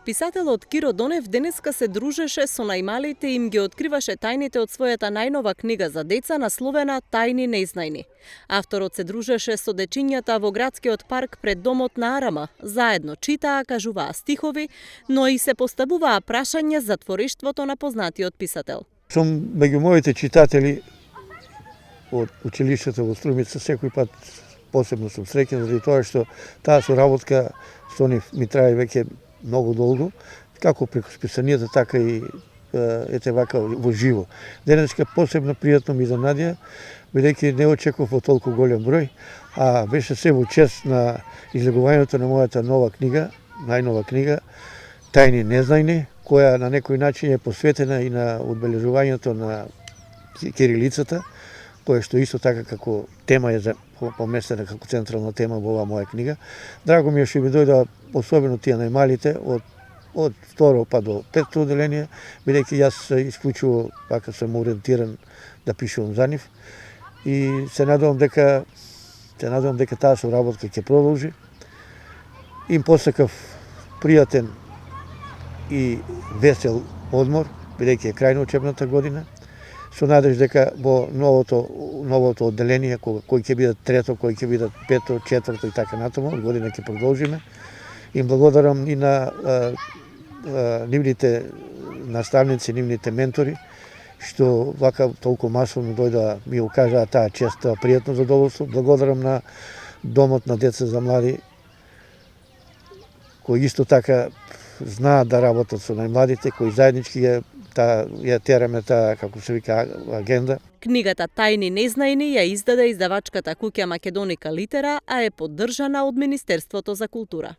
Писателот Киро Донев денеска се дружеше со најмалите и им ги откриваше тајните од својата најнова книга за деца насловена Тајни незнајни. Авторот се дружеше со дечињата во градскиот парк пред домот на Арама, заедно читаа, кажуваа стихови, но и се поставуваа прашања за творештвото на познатиот писател. Сум меѓу моите читатели од училиштето во Струмица, секој пат посебно сум среќен заради тоа што таа соработка со нив ми трае веќе многу долго, како преку списанијата, така и ете вака во живо. Денеска посебно пријатно ми изненадија, бидејќи не очекував од толку голем број, а беше се во чест на излегувањето на мојата нова книга, најнова книга, Тајни незнајни, која на некој начин е посветена и на одбележувањето на кирилицата, која што исто така како тема е поместена како централна тема во оваа моја книга. Драго ми е што ми дојдоа особено тие најмалите од второ па до петто одделение, бидејќи јас исклучиво вака сум ориентиран да пишувам за нив и се надевам дека таа соработка ќе продолжи. Им посакав пријатен и весел одмор, бидејќи е крај на учебната година, со надеж дека во новото одделение, кој ќе биде трето, кој ќе биде пето, четврто и така натаму, од година ќе продолжиме. Им благодарам и на нивните наставници, нивните ментори, што вака толку масовно дојда ми укажаа таа чест, пријатно задоволство. Благодарам на Домот на деца за млади, кои исто така знаат да работат со најмладите, кои заеднички ја тераме таа, како се вика, агенда. Книгата Тајни незнајни ја издаде издавачката куќа Македоника Литера, а е поддржана од Министерството за култура.